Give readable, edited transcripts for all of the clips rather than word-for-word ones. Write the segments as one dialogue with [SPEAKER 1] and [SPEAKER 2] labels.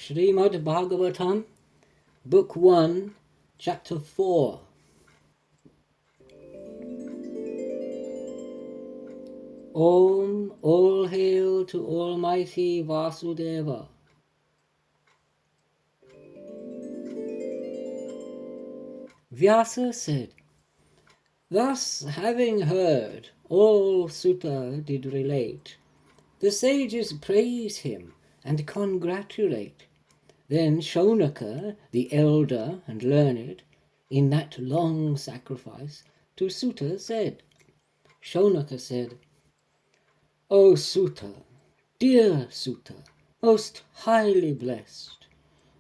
[SPEAKER 1] Srimad Bhagavatam, Book 1, Chapter 4. Om, all hail to Almighty Vasudeva. Vyasa said, thus having heard all Sutta did relate, the sages praise him and congratulate. Then Shaunaka, the elder and learned, in that long sacrifice, to Sutta said, Shaunaka said, O Sutta, dear Sutta, most highly blessed,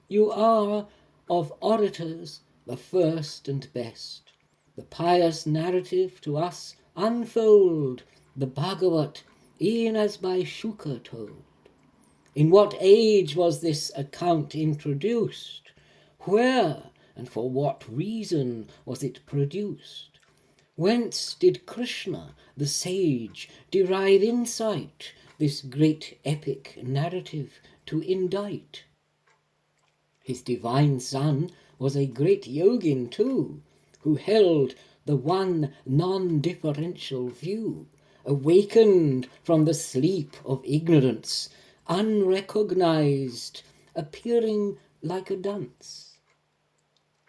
[SPEAKER 1] you are of orators the first and best. The pious narrative to us unfold, the Bhagavat, e'en as by Shuka told. In what age was this account introduced? Where and for what reason was it produced? Whence did Krishna, the sage, derive insight, this great epic narrative to indite? His divine son was a great yogin too, who held the one non-differential view, awakened from the sleep of ignorance, unrecognized, appearing like a dunce.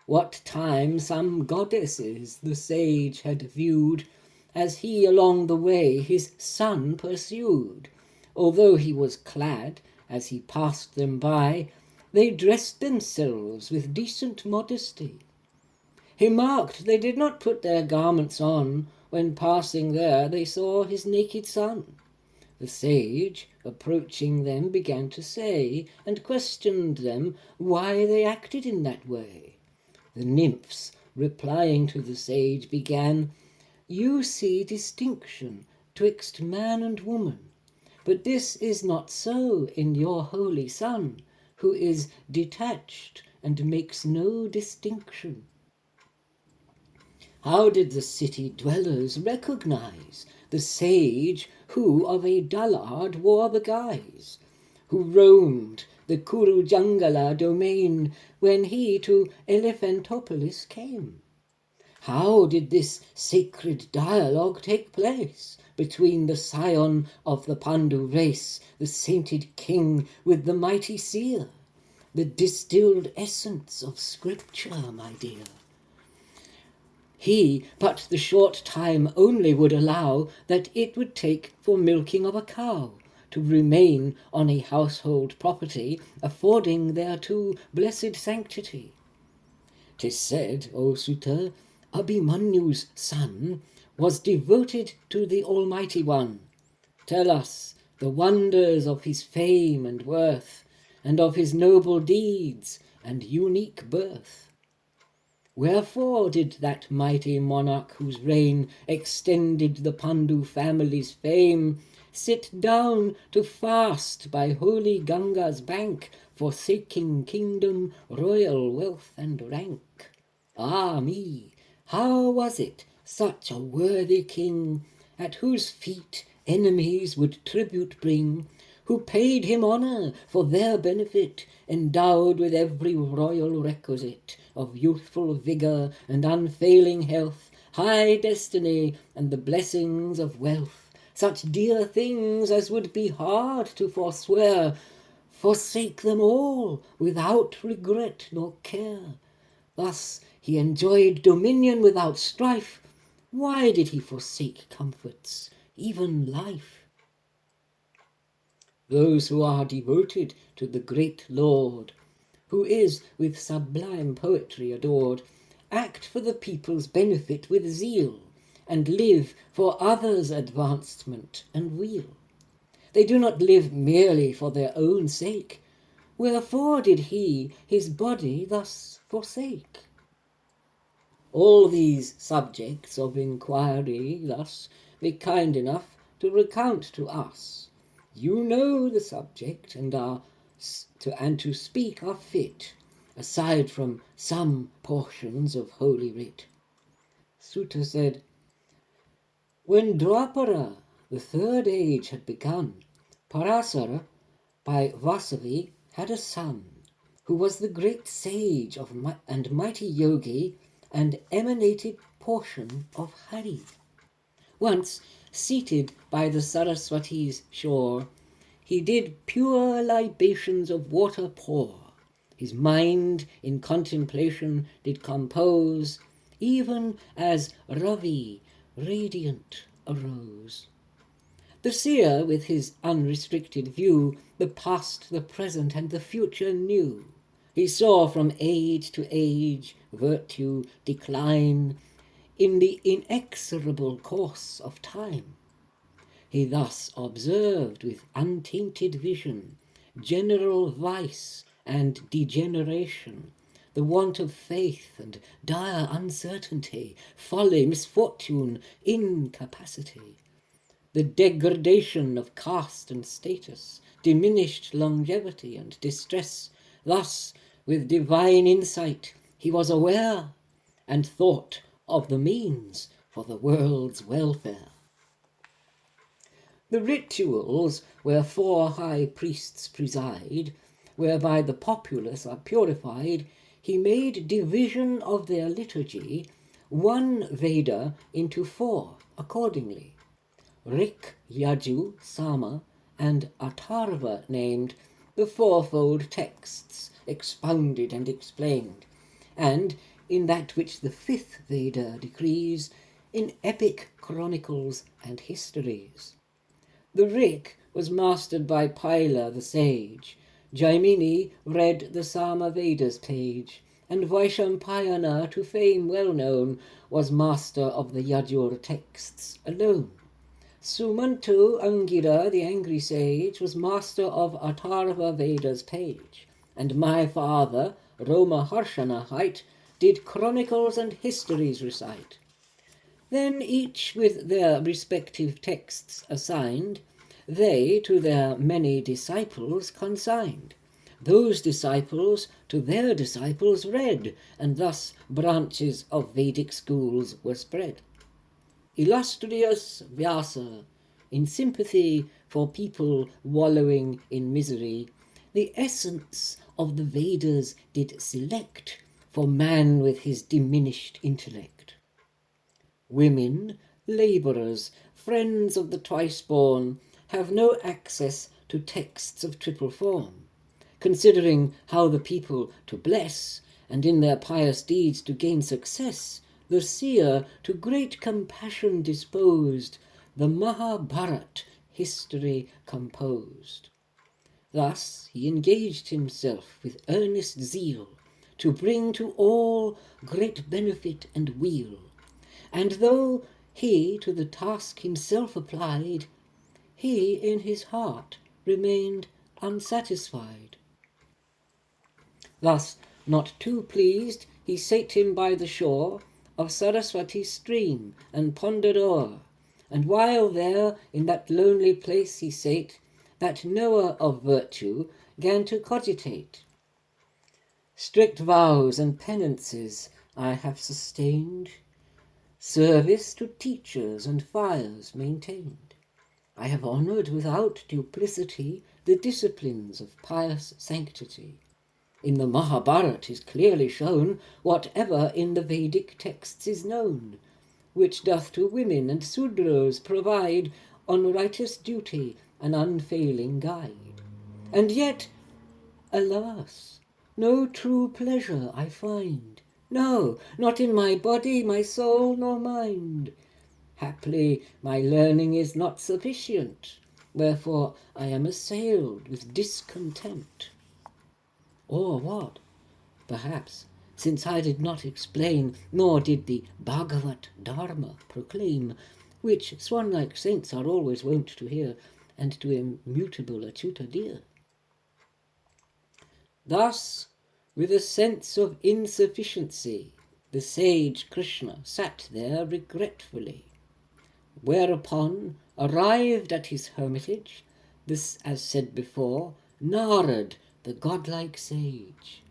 [SPEAKER 1] What time some goddesses the sage had viewed, as he along the way his son pursued. Although he was clad, as he passed them by, they dressed themselves with decent modesty. He marked they did not put their garments on, when passing there they saw his naked son. The sage, approaching them, began to say, and questioned them why they acted in that way. The nymphs, replying to the sage, began, You see distinction twixt man and woman, but this is not so in your holy son, who is detached and makes no distinction. How did the city dwellers recognize the sage who of a dullard wore the guise, who roamed the Kuru Jangala domain when he to Elephantopolis came? How did this sacred dialogue take place between the scion of the Pandu race, the sainted king with the mighty seer? The distilled essence of scripture, my dear. He but the short time only would allow that it would take for milking of a cow to remain on a household property, affording thereto blessed sanctity. 'Tis said, O Sutta, Abhimanyu's son was devoted to the Almighty One. Tell us the wonders of his fame and worth, and of his noble deeds and unique birth. Wherefore did that mighty monarch, whose reign extended the Pandu family's fame, sit down to fast by holy Ganga's bank, forsaking kingdom, royal wealth and rank? Ah me, how was it such a worthy king, at whose feet enemies would tribute bring, who paid him honour for their benefit, endowed with every royal requisite of youthful vigour and unfailing health, high destiny, and the blessings of wealth, such dear things as would be hard to forswear, forsake them all without regret nor care. Thus he enjoyed dominion without strife. Why did he forsake comforts, even life? Those who are devoted to the great Lord, who is with sublime poetry adored, act for the people's benefit with zeal, and live for others' advancement and weal. They do not live merely for their own sake. Wherefore did he his body thus forsake? All these subjects of inquiry thus be kind enough to recount to us. You know the subject, and to speak are fit, aside from some portions of Holy Writ. Sutta said, when Dwapara, the third age, had begun, Parasara, by Vasavi, had a son, who was the great sage and mighty yogi and emanated portion of Hari. Once, seated by the Saraswati's shore, he did pure libations of water pour. His mind in contemplation did compose, even as Ravi radiant arose. The seer with his unrestricted view the past, the present, and the future knew. He saw from age to age virtue decline in the inexorable course of time. He thus observed with untainted vision general vice and degeneration, the want of faith and dire uncertainty, folly, misfortune, incapacity, the degradation of caste and status, diminished longevity and distress. Thus, with divine insight, he was aware and thought of the means for the world's welfare. The rituals where 4 high priests preside, whereby the populace are purified, he made division of their liturgy, 1 Veda into 4 accordingly. Rik, Yaju, Sama, and Atharva named, the fourfold texts expounded and explained, and in that which the 5th Veda decrees, in epic chronicles and histories. The Rik was mastered by Paila the sage, Jaimini read the Sama Vedas page, and Vaishampayana, to fame well known, was master of the Yajur texts alone. Sumantu Angira, the angry sage, was master of Atharva Veda's page, and my father, Roma Harshana hight, did chronicles and histories recite. Then each with their respective texts assigned, they to their many disciples consigned. Those disciples to their disciples read, and thus branches of Vedic schools were spread. Illustrious Vyasa, in sympathy for people wallowing in misery, the essence of the Vedas did select for man with his diminished intellect. Women, labourers, friends of the twice-born, have no access to texts of triple form, considering how the people to bless, and in their pious deeds to gain success, the seer to great compassion disposed, the Mahabharat history composed. Thus he engaged himself with earnest zeal to bring to all great benefit and weal, and though he to the task himself applied, he in his heart remained unsatisfied. Thus, not too pleased, he sate him by the shore of Saraswati's stream, and pondered o'er, and while there in that lonely place he sate, that knower of virtue gan to cogitate. Strict vows and penances I have sustained, service to teachers and fires maintained. I have honoured without duplicity the disciplines of pious sanctity. In the Mahabharat is clearly shown whatever in the Vedic texts is known, which doth to women and Sudras provide on righteous duty an unfailing guide. And yet, alas, no true pleasure I find, no, not in my body, my soul, nor mind. Haply my learning is not sufficient, wherefore I am assailed with discontent. Or what? Perhaps, since I did not explain, nor did the Bhagavat Dharma proclaim, which swan-like saints are always wont to hear, and to immutable Achyuta dear. Thus, with a sense of insufficiency, the sage Krishna sat there regretfully. Whereupon, arrived at his hermitage, this, as said before, Narad, the godlike sage.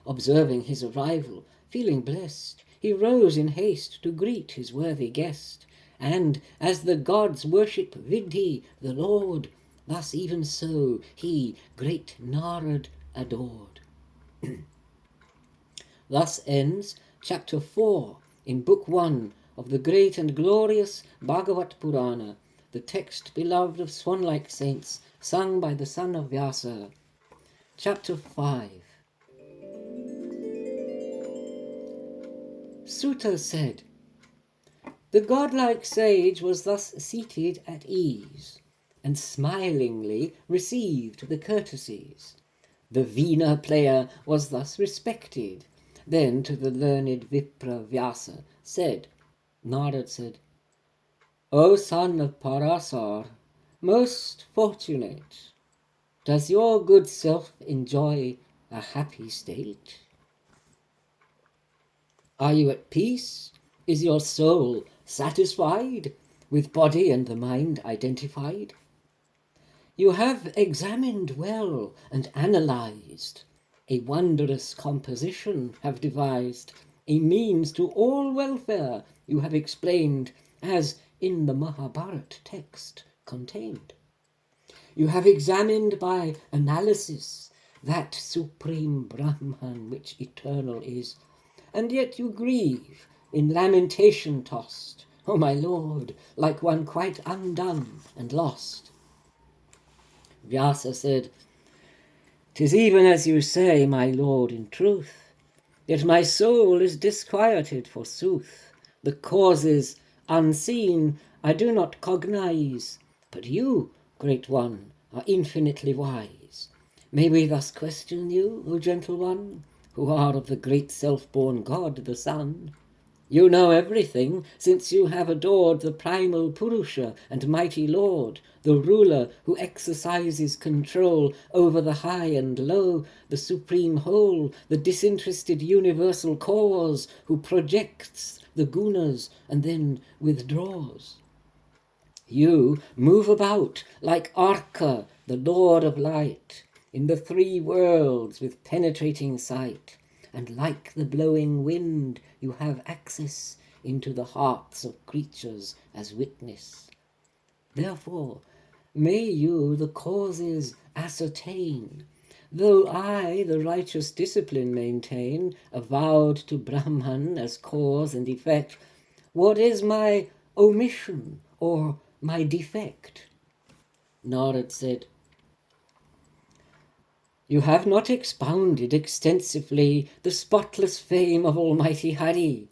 [SPEAKER 1] Observing his arrival, feeling blessed, he rose in haste to greet his worthy guest, and, as the gods worship Vidhi, the Lord, thus even so he, great Narad, adored. Thus ends chapter 4 in book 1 of the great and glorious Bhagavat Purana, the text beloved of swan-like saints, sung by the son of Vyasa. Chapter 5. Sutta said, "The godlike sage was thus seated at ease, and smilingly received the courtesies. The veena player was thus respected. Then to the learned Vipra Vyasa said," Narad said, "O son of Parasar, most fortunate, does your good self enjoy a happy state? Are you at peace? Is your soul satisfied, with body and the mind identified? You have examined well and analyzed, a wondrous composition have devised, a means to all welfare you have explained, as in the Mahabharat text contained. You have examined by analysis that supreme Brahman which eternal is, and yet you grieve, in lamentation tossed, O my lord, like one quite undone and lost." Vyasa said, "'Tis even as you say, my lord, in truth, yet my soul is disquieted forsooth. The causes unseen I do not cognize, but you, great one, are infinitely wise. May we thus question you, O gentle one, who are of the great self-born God, the Son? You know everything, since you have adored the primal Purusha and mighty Lord, the ruler who exercises control over the high and low, the supreme whole, the disinterested universal cause, who projects the gunas and then withdraws. You move about like Arka, the Lord of Light, in the three worlds with penetrating sight, and like the blowing wind you have access into the hearts of creatures as witness. Therefore may you the causes ascertain, though I the righteous discipline maintain, avowed to Brahman as cause and effect. What is my omission or my defect?" Narad said, "You have not expounded extensively the spotless fame of Almighty Hari.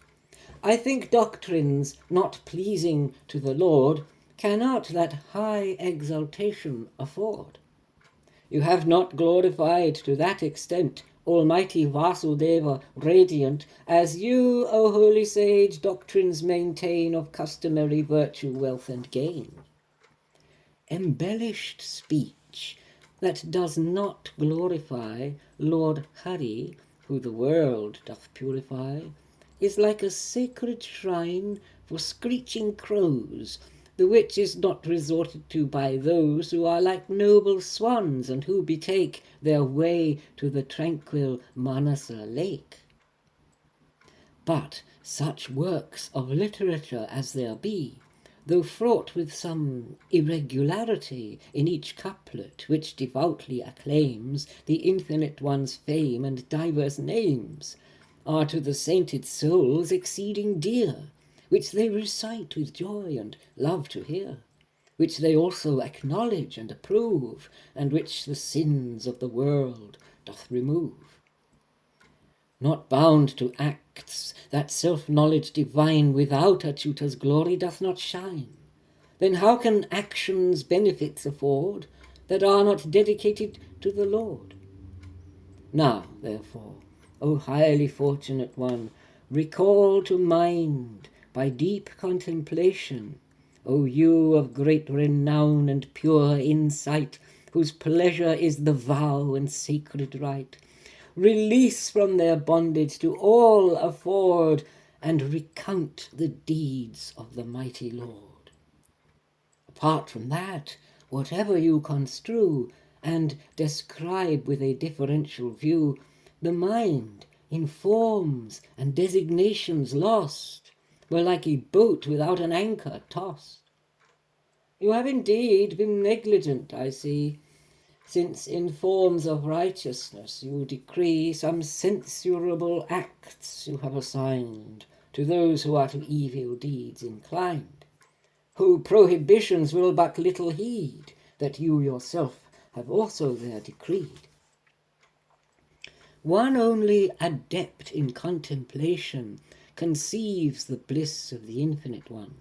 [SPEAKER 1] I think doctrines not pleasing to the Lord cannot that high exaltation afford. You have not glorified to that extent Almighty Vasudeva radiant, as you, O holy sage, doctrines maintain of customary virtue, wealth, and gain. Embellished speech that does not glorify Lord Hari, who the world doth purify, is like a sacred shrine for screeching crows, the which is not resorted to by those who are like noble swans, and who betake their way to the tranquil Manasa lake. But such works of literature as there be, though fraught with some irregularity in each couplet, which devoutly acclaims the Infinite One's fame and diverse names, are to the sainted souls exceeding dear, which they recite with joy and love to hear, which they also acknowledge and approve, and which the sins of the world doth remove. Not bound to acts, that self-knowledge divine without a tutor's glory doth not shine. Then how can actions benefits afford that are not dedicated to the Lord? Now, therefore, O highly fortunate one, recall to mind by deep contemplation, O you of great renown and pure insight, whose pleasure is the vow and sacred rite, release from their bondage to all afford, and recount the deeds of the mighty Lord. Apart from that, whatever you construe and describe with a differential view, the mind in forms and designations lost were like a boat without an anchor tossed. You have indeed been negligent, I see, since in forms of righteousness you decree some censurable acts you have assigned to those who are to evil deeds inclined, who prohibitions will but little heed, that you yourself have also there decreed. One only adept in contemplation conceives the bliss of the Infinite One.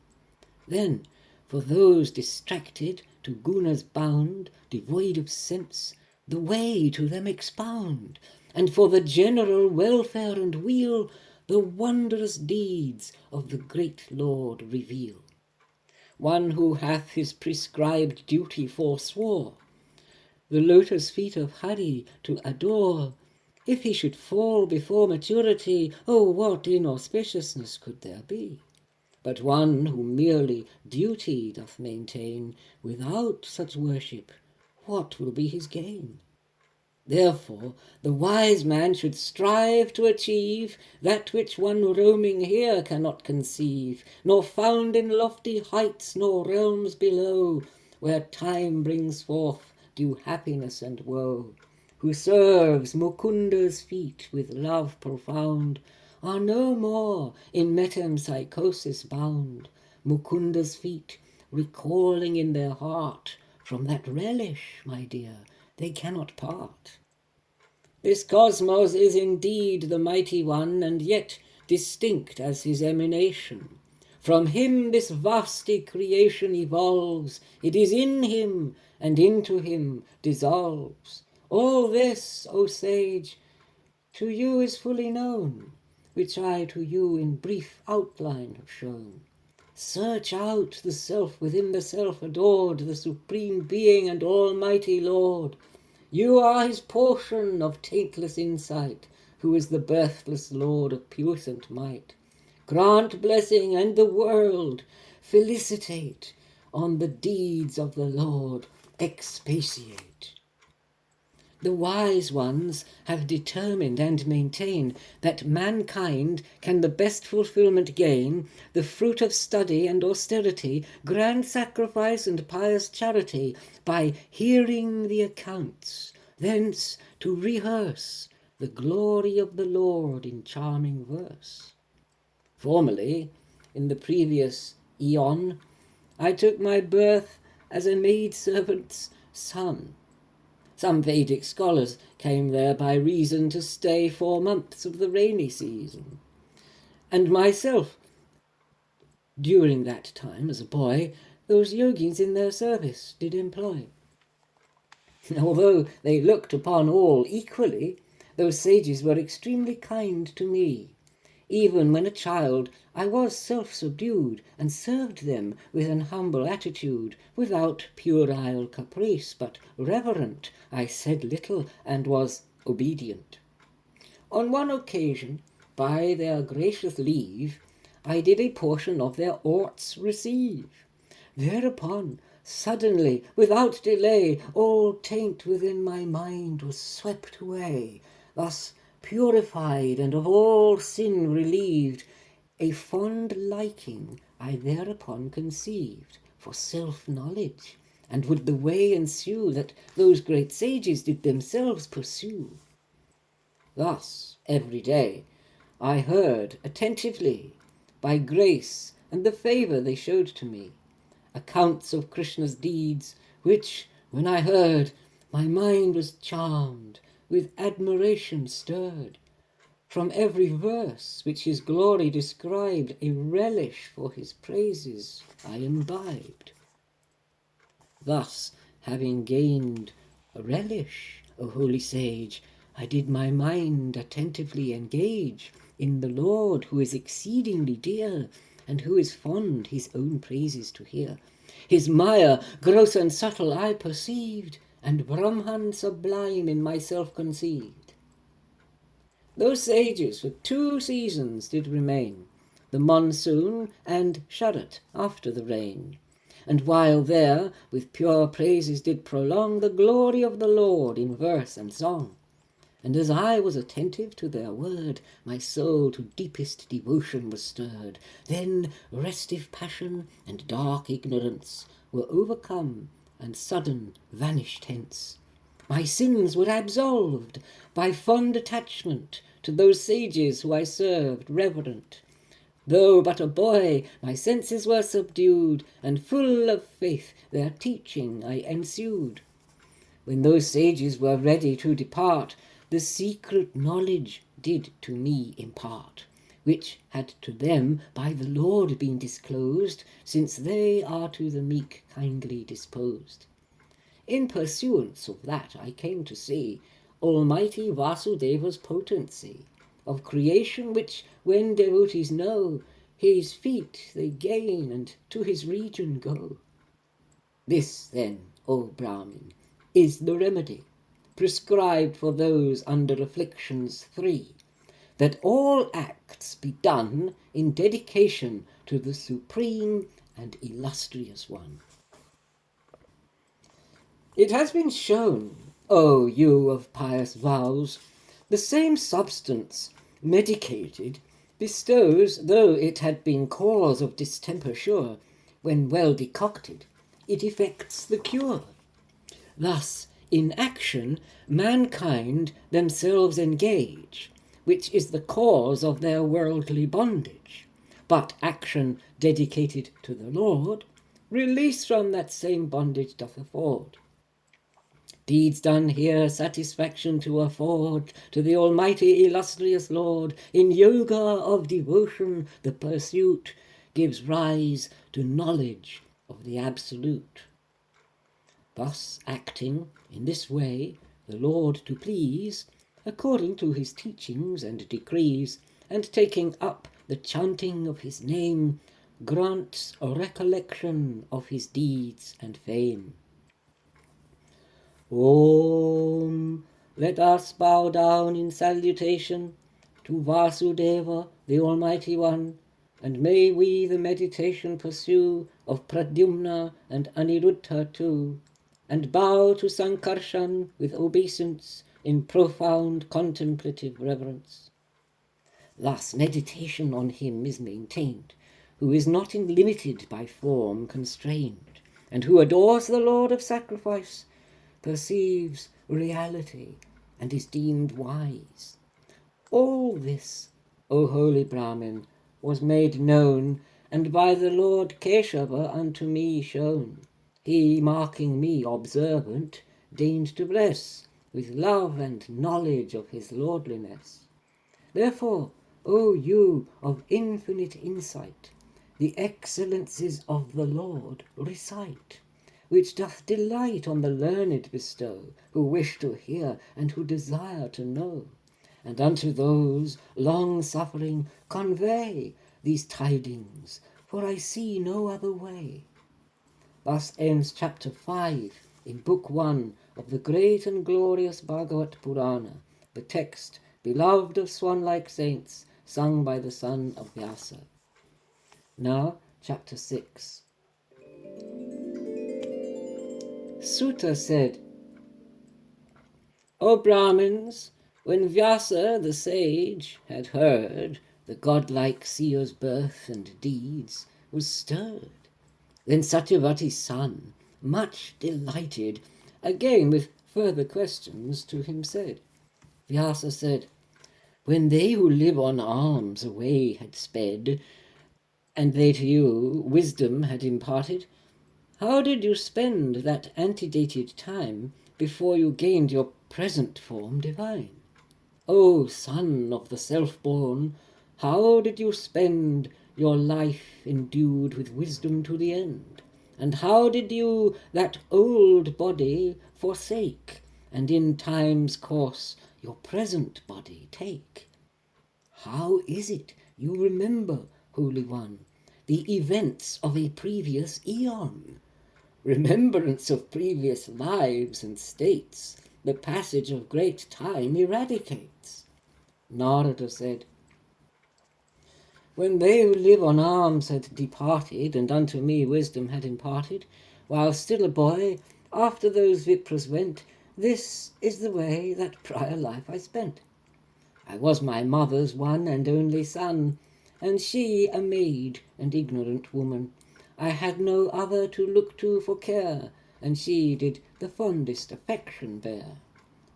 [SPEAKER 1] Then, for those distracted, to gunas bound, devoid of sense, the way to them expound, and for the general welfare and weal, the wondrous deeds of the great Lord reveal. One who hath his prescribed duty forswore, the lotus feet of Hari to adore, if he should fall before maturity, oh, what inauspiciousness could there be? But one who merely duty doth maintain, without such worship, what will be his gain? Therefore the wise man should strive to achieve that which one roaming here cannot conceive, nor found in lofty heights nor realms below, where time brings forth due happiness and woe. Who serves Mukunda's feet with love profound, are no more in metempsychosis bound. Mukunda's feet, recalling in their heart, from that relish, my dear, they cannot part. This cosmos is indeed the mighty one, and yet distinct as his emanation. From him this vasty creation evolves, it is in him, and into him dissolves. All this, O sage, to you is fully known, which I to you in brief outline have shown. Search out the self within the self adored, the supreme being and almighty Lord. You are his portion of taintless insight, who is the birthless Lord of puissant might. Grant blessing and the world felicitate, on the deeds of the Lord expatiate. The wise ones have determined and maintain that mankind can the best fulfillment gain, the fruit of study and austerity, grand sacrifice and pious charity, by hearing the accounts, thence to rehearse the glory of the Lord in charming verse. Formerly, in the previous aeon, I took my birth as a maidservant's son. Some Vedic scholars came there by reason to stay 4 months of the rainy season. And myself, during that time as a boy, those yogis in their service did employ. Although they looked upon all equally, those sages were extremely kind to me. Even when a child, I was self-subdued, and served them with an humble attitude, without puerile caprice, but reverent. I said little, and was obedient. On one occasion, by their gracious leave, I did a portion of their orts receive. Thereupon, suddenly, without delay, all taint within my mind was swept away. Thus purified and of all sin relieved, a fond liking I thereupon conceived for self-knowledge, and would the way ensue that those great sages did themselves pursue. Thus every day I heard attentively, by grace and the favour they showed to me, accounts of Krishna's deeds, which, when I heard, my mind was charmed, with admiration stirred. From every verse which his glory described, a relish for his praises I imbibed. Thus, having gained a relish, O holy sage, I did my mind attentively engage in the Lord, who is exceedingly dear, and who is fond his own praises to hear. His Maya, gross and subtle, I perceived, and Brahman sublime in myself conceived. Those sages for 2 seasons did remain, the monsoon and Sharat after the rain, and while there with pure praises did prolong the glory of the Lord in verse and song. And as I was attentive to their word, my soul to deepest devotion was stirred. Then restive passion and dark ignorance were overcome, and sudden vanished hence. My sins were absolved by fond attachment to those sages who I served reverent. Though but a boy, my senses were subdued, and full of faith their teaching I ensued. When those sages were ready to depart, the secret knowledge did to me impart, which had to them by the Lord been disclosed, since they are to the meek kindly disposed. In pursuance of that I came to see Almighty Vasudeva's potency, of creation which, when devotees know, his feet they gain and to his region go. This then, O Brahmin, is the remedy prescribed for those under afflictions 3, that all acts be done in dedication to the Supreme and Illustrious One. It has been shown, O you of pious vows, the same substance medicated bestows, though it had been cause of distemper sure, when well decocted, it effects the cure. Thus, in action, mankind themselves engage, which is the cause of their worldly bondage. But action dedicated to the Lord, release from that same bondage doth afford. Deeds done here satisfaction to afford to the Almighty Illustrious Lord. In yoga of devotion the pursuit gives rise to knowledge of the Absolute. Thus acting in this way the Lord to please, according to his teachings and decrees, and taking up the chanting of his name, grants a recollection of his deeds and fame. Om, let us bow down in salutation to Vasudeva, the Almighty One, and may we the meditation pursue of Pradyumna and Aniruddha too, and bow to Sankarshan with obeisance in profound contemplative reverence. Thus meditation on him is maintained, who is not limited by form constrained, and who adores the Lord of sacrifice, perceives reality, and is deemed wise. All this, O holy Brahmin, was made known, and by the Lord Keshava unto me shown. He, marking me observant, deigned to bless with love and knowledge of his lordliness. Therefore, O you of infinite insight, the excellencies of the Lord recite, which doth delight on the learned bestow, who wish to hear and who desire to know. And unto those long-suffering convey these tidings, for I see no other way. Thus ends chapter 5 in book 1 of the great and glorious Bhagavat Purana, the text beloved of swan-like saints, sung by the son of Vyasa. Now, chapter 6. Sutta said, O Brahmins, when Vyasa the sage had heard the godlike seer's birth and deeds, was stirred. Then Satyavati's son, much delighted, again with further questions to him said. Vyasa said, when they who live on alms away had sped, and they to you wisdom had imparted, how did you spend that antedated time before you gained your present form divine? O son of the self-born, how did you spend your life endued with wisdom to the end? And how did you that old body forsake, and in time's course your present body take? How is it you remember, Holy One, the events of a previous eon? Remembrance of previous lives and states the passage of great time eradicates. Narada said, when they who live on alms had departed, and unto me wisdom had imparted, while still a boy, after those Vipras went, this is the way that prior life I spent. I was my mother's one and only son, and she a maid and ignorant woman. I had no other to look to for care, and she did the fondest affection bear.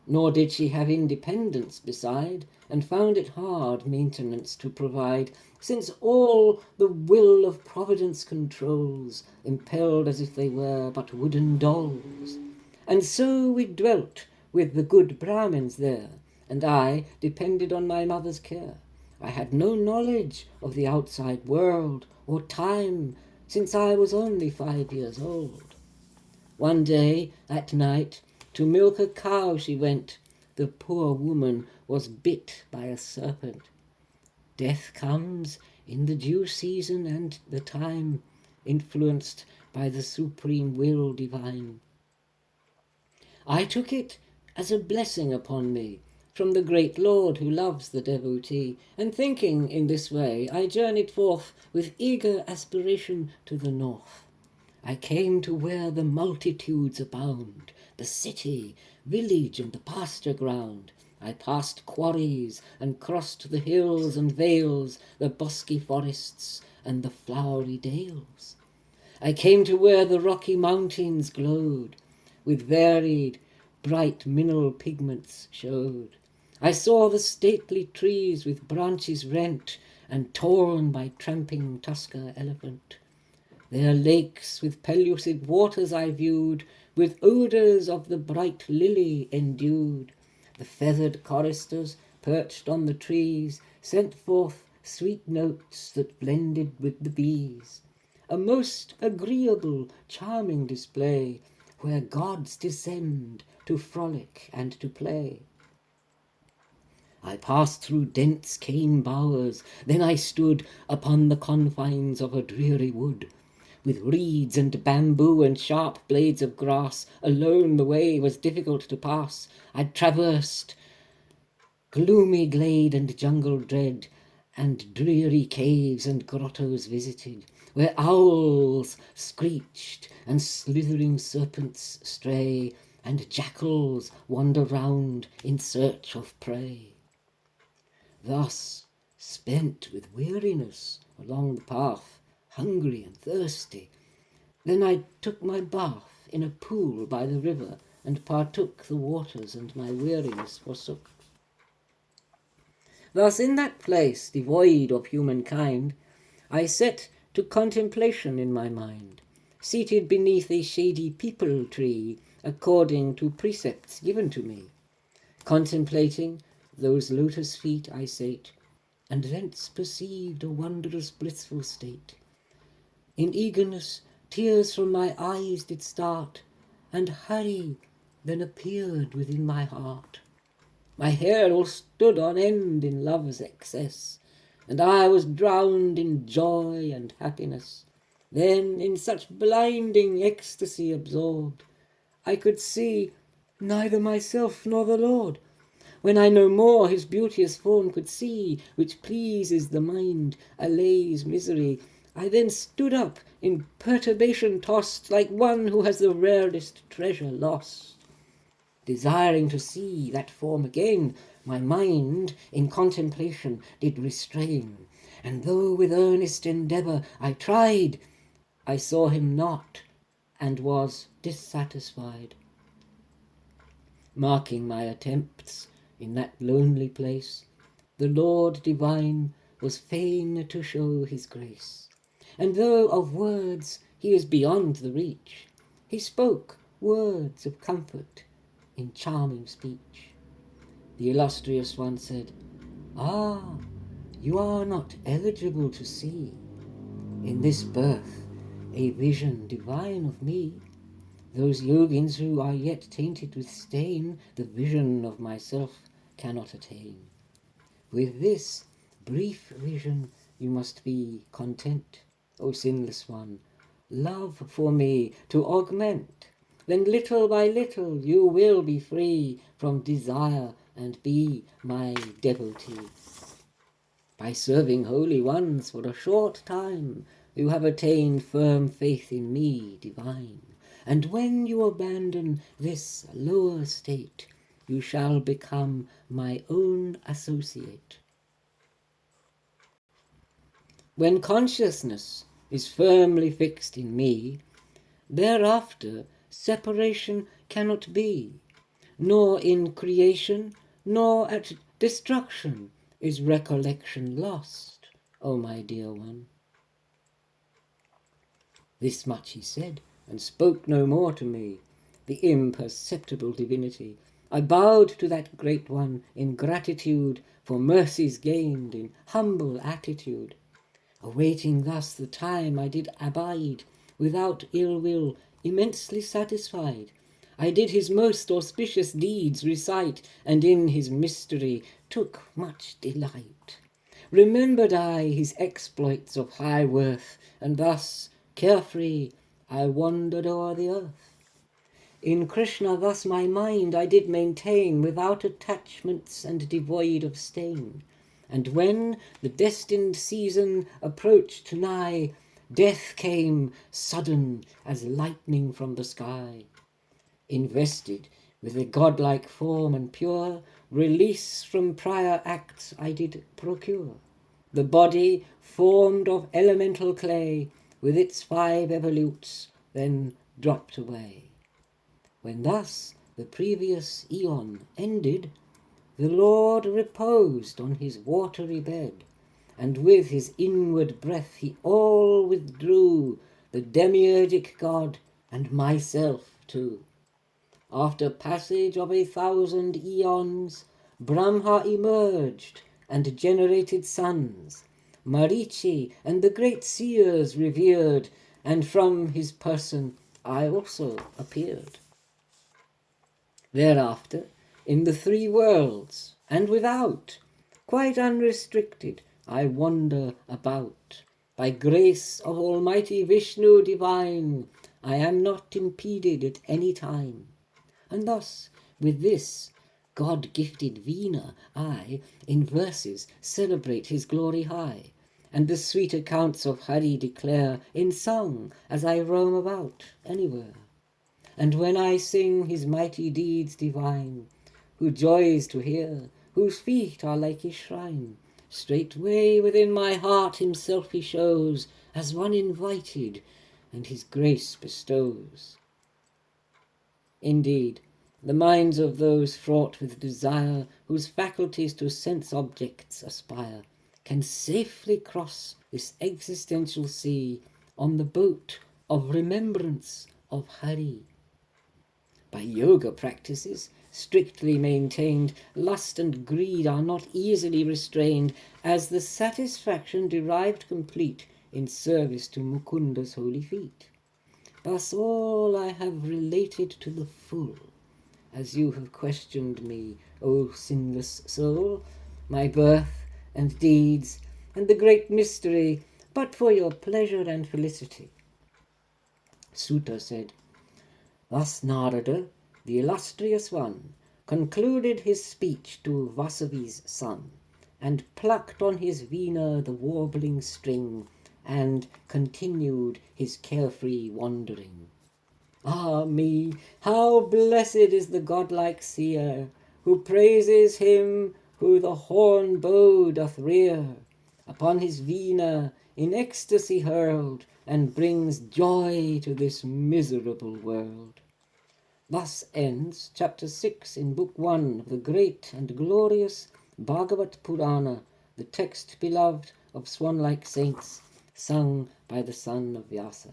[SPEAKER 1] Nor did she have independence beside, and found it hard maintenance to provide, since all the will of Providence controls, impelled as if they were but wooden dolls. And so we dwelt with the good Brahmins there, and I depended on my mother's care. I had no knowledge of the outside world or time, since I was only 5 years old. One day at night to milk a cow she went. The poor woman was bit by a serpent. Death comes in the due season and the time, influenced by the supreme will divine. I took it as a blessing upon me from the great Lord who loves the devotee, and thinking in this way, I journeyed forth with eager aspiration to the north. I came to where the multitudes abound, the city, village, and the pasture ground. I passed quarries and crossed the hills and vales, the bosky forests and the flowery dales. I came to where the rocky mountains glowed, with varied, bright mineral pigments showed. I saw the stately trees with branches rent and torn by tramping tusker elephant. Their lakes with pellucid waters I viewed, with odours of the bright lily endued. The feathered choristers, perched on the trees, sent forth sweet notes that blended with the bees. A most agreeable, charming display, where gods descend to frolic and to play. I passed through dense cane bowers, then I stood upon the confines of a dreary wood. With reeds and bamboo and sharp blades of grass, alone the way was difficult to pass. I traversed gloomy glade and jungle dread, and dreary caves and grottos visited, where owls screeched and slithering serpents stray, and jackals wander round in search of prey. Thus, spent with weariness along the path, hungry and thirsty, then I took my bath in a pool by the river, and partook the waters, and my weariness forsook. Thus in that place, devoid of humankind, I set to contemplation in my mind, seated beneath a shady peepul tree, according to precepts given to me. Contemplating those lotus feet I sate, and thence perceived a wondrous blissful state. In eagerness tears from my eyes did start, and hurry then appeared within my heart. My hair all stood on end in love's excess, and I was drowned in joy and happiness. Then in such blinding ecstasy absorbed, I could see neither myself nor the Lord. When I no more his beauteous form could see, which pleases the mind, allays misery, I then stood up, in perturbation tossed, like one who has the rarest treasure lost. Desiring to see that form again, my mind in contemplation did restrain, and though with earnest endeavour I tried, I saw him not, and was dissatisfied. Marking my attempts in that lonely place, the Lord divine was fain to show his grace. And though of words he is beyond the reach, he spoke words of comfort in charming speech. The illustrious one said, "Ah, you are not eligible to see, in this birth, a vision divine of me. Those yogins who are yet tainted with stain, the vision of myself cannot attain. With this brief vision you must be content, O sinless one, love for me to augment. Then little by little you will be free from desire and be my devotee. By serving holy ones for a short time, you have attained firm faith in me divine. And when you abandon this lower state, you shall become my own associate. When consciousness is firmly fixed in me, thereafter separation cannot be, nor in creation, nor at destruction is recollection lost, O my dear one. This much he said, and spoke no more to me, the imperceptible divinity. I bowed to that great one in gratitude for mercies gained in humble attitude. Awaiting thus the time I did abide, without ill will, immensely satisfied. I did his most auspicious deeds recite, and in his mystery took much delight. Remembered I his exploits of high worth, and thus, carefree, I wandered o'er the earth. In Krishna thus my mind I did maintain, without attachments and devoid of stain. And when the destined season approached nigh, death came sudden as lightning from the sky. Invested with a godlike form and pure, release from prior acts I did procure. The body, formed of elemental clay, with its 5 evolutes, then dropped away. When thus the previous aeon ended, the Lord reposed on his watery bed, and with his inward breath he all withdrew, the demiurgic God and myself too. After passage of 1,000 aeons, Brahma emerged and generated sons, Marichi and the great seers revered, and from his person I also appeared. Thereafter, in the 3 worlds, and without, quite unrestricted, I wander about. By grace of Almighty Vishnu divine, I am not impeded at any time. And thus, with this God-gifted Veena, I, in verses, celebrate his glory high, and the sweet accounts of Hari declare in song as I roam about anywhere. And when I sing his mighty deeds divine, who joys to hear, whose feet are like his shrine, straightway within my heart himself he shows, as one invited, and his grace bestows. Indeed, the minds of those fraught with desire, whose faculties to sense objects aspire, can safely cross this existential sea on the boat of remembrance of Hari. By yoga practices, strictly maintained, lust and greed are not easily restrained, as the satisfaction derived complete in service to Mukunda's holy feet. Thus all I have related to the full, as you have questioned me, O sinless soul, my birth and deeds, and the great mystery, but for your pleasure and felicity. Sutta said, thus Narada, the illustrious one, concluded his speech to Vasavi's son, and plucked on his veena the warbling string, and continued his carefree wandering. Ah me, how blessed is the godlike seer, who praises him who the horn bow doth rear, upon his veena in ecstasy hurled, and brings joy to this miserable world. Thus ends chapter 6 in book 1 of the great and glorious Bhagavat Purana, the text beloved of swan-like saints, sung by the son of Vyasa.